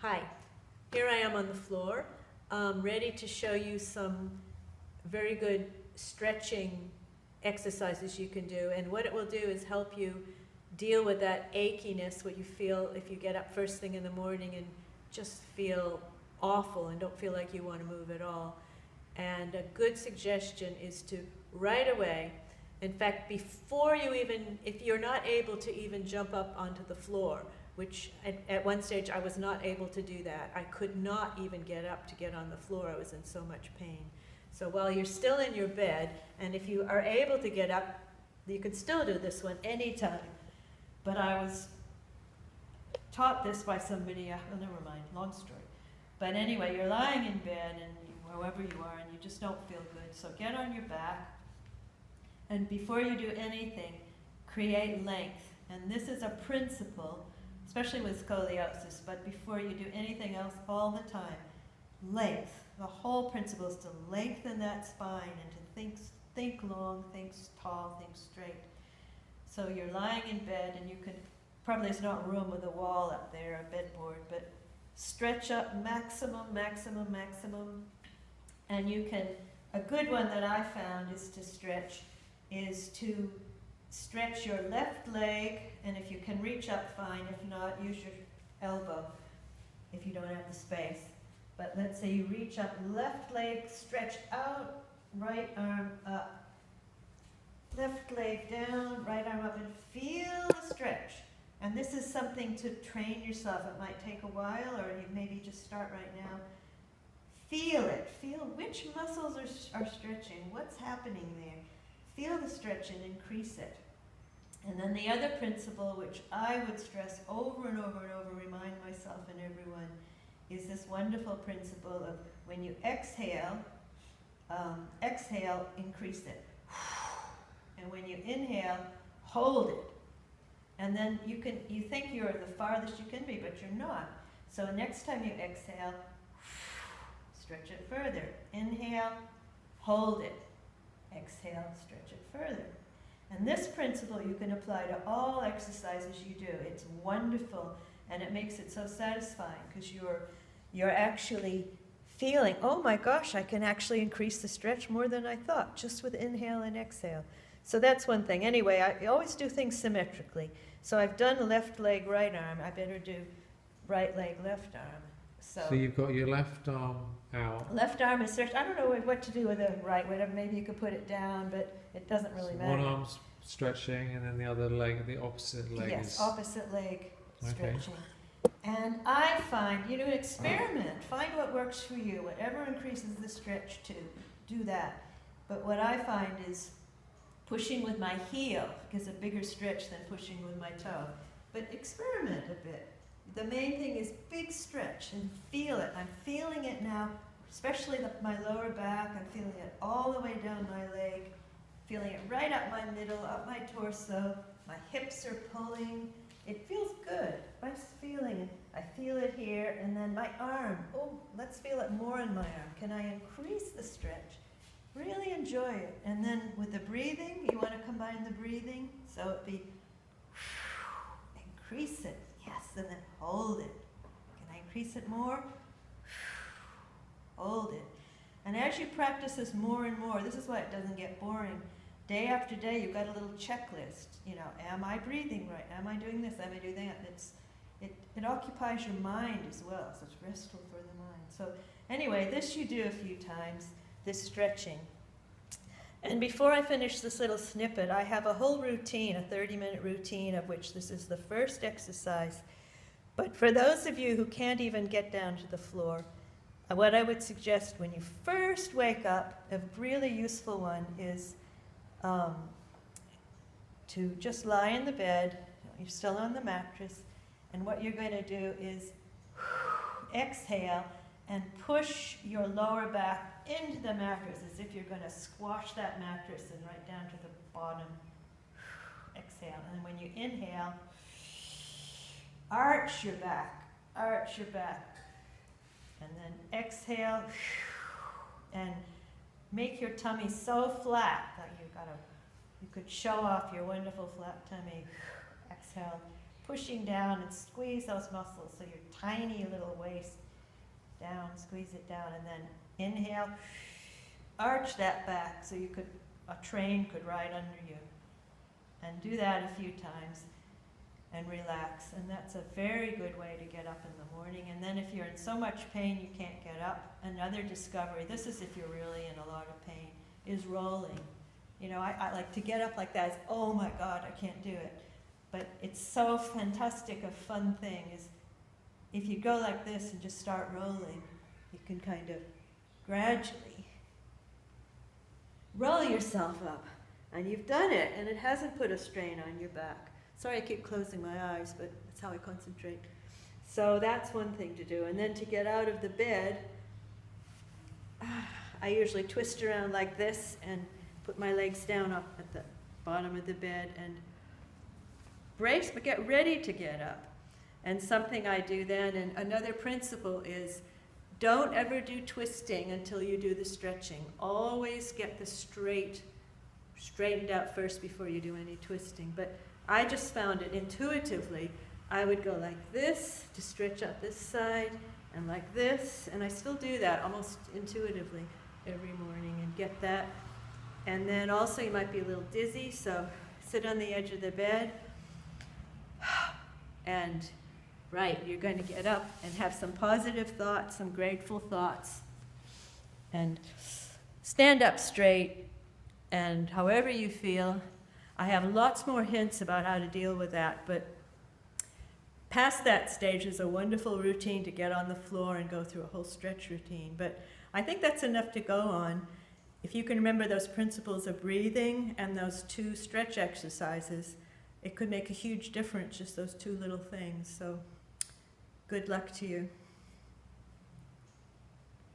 Hi, here I am on the floor, ready to show you some very good stretching exercises you can do. And what it will do is help you deal with that achiness, what you feel if you get up first thing in the morning and just feel awful and don't feel like you want to move at all. And a good suggestion is to right away, in fact, before you even, if you're not able to even jump up onto the floor, which at one stage I was not able to do that. I could not even get up to get on the floor. I was in so much pain. So while you're still in your bed, and if you are able to get up, you can still do this one anytime. But I was taught this by somebody, well, never mind, long story. But anyway, you're lying in bed, and however you are, and you just don't feel good. So get on your back, and before you do anything, create length. And this is a principle, especially with scoliosis, but before you do anything else, all the time, length. The whole principle is to lengthen that spine and to think long, think tall, think straight. So you're lying in bed, and you can, probably there's not room with a wall up there, a bedboard, but stretch up maximum, maximum, maximum. And you can, a good one that I found is to stretch your left leg, and if you can reach up, fine. If not, use your elbow if you don't have the space. But let's say you reach up, left leg, stretch out, right arm up. Left leg down, right arm up, and feel the stretch. And this is something to train yourself. It might take a while, or you maybe just start right now. Feel it. Feel which muscles are stretching. What's happening there? Feel the stretch and increase it. And then the other principle, which I would stress over and over and over, remind myself and everyone, is this wonderful principle of when you exhale, increase it. And when you inhale, hold it. And then you think you're the farthest you can be, but you're not. So next time you exhale, stretch it further. Inhale, hold it. Exhale, stretch it further. And this principle you can apply to all exercises you do. It's wonderful, and it makes it so satisfying because you're actually feeling, oh my gosh, I can actually increase the stretch more than I thought, just with inhale and exhale. So that's one thing. Anyway, I always do things symmetrically. So I've done left leg, right arm. I better do right leg, left arm. So you've got your left arm out. Left arm is stretched. I don't know what to do with the right. Whatever. Maybe you could put it down, but it doesn't really matter. One arm's stretching, and then the other leg, the opposite leg is... opposite leg stretching. Okay. And I find, experiment. Find what works for you. Whatever increases the stretch to, do that. But what I find is pushing with my heel gives a bigger stretch than pushing with my toe. But experiment a bit. The main thing is big stretch and feel it. I'm feeling it now, especially my lower back. I'm feeling it all the way down my leg, feeling it right up my middle, up my torso. My hips are pulling. It feels good. I'm just feeling it. I feel it here, and then my arm. Oh, let's feel it more in my arm. Can I increase the stretch? Really enjoy it. And then with the breathing, you want to combine the breathing, so it be increase it. Yes, and then hold it. Can I increase it more? Hold it. And as you practice this more and more, this is why it doesn't get boring. Day after day, you've got a little checklist. Am I breathing right? Am I doing this? Am I doing that? It occupies your mind as well, so it's restful for the mind. So anyway, this you do a few times, this stretching. And before I finish this little snippet, I have a whole routine, a 30-minute routine, of which this is the first exercise. But for those of you who can't even get down to the floor, what I would suggest when you first wake up, a really useful one, is to just lie in the bed. You're still on the mattress. And what you're going to do is exhale and push your lower back into the mattress as if you're going to squash that mattress and right down to the bottom. Exhale. And then when you inhale, arch your back. Arch your back. And then exhale and make your tummy so flat that you could show off your wonderful flat tummy. Exhale. pushing down and squeeze those muscles. So your tiny little waist down, squeeze it down, and then inhale, arch that back so a train could ride under you. And do that a few times and relax. And that's a very good way to get up in the morning. And then if you're in so much pain you can't get up, another discovery, this is if you're really in a lot of pain, is rolling. You know, I like to get up like that. It's, oh my God, I can't do it. But it's so fantastic, a fun thing is if you go like this and just start rolling, you can kind of gradually roll yourself up. And you've done it, and it hasn't put a strain on your back. Sorry, I keep closing my eyes, but that's how I concentrate. So that's one thing to do. And then to get out of the bed, I usually twist around like this and put my legs down up at the bottom of the bed and brace, but get ready to get up. And something I do then, and another principle is, don't ever do twisting until you do the stretching. Always get the straightened out first before you do any twisting. But I just found it intuitively. I would go like this to stretch out this side, and like this, and I still do that almost intuitively every morning and get that. And then also you might be a little dizzy, so sit on the edge of the bed, and right, you're going to get up and have some positive thoughts, some grateful thoughts, and stand up straight. And however you feel, I have lots more hints about how to deal with that, but past that stage is a wonderful routine to get on the floor and go through a whole stretch routine. But I think that's enough to go on. If you can remember those principles of breathing and those 2 stretch exercises, it could make a huge difference, just those 2 little things. So good luck to you.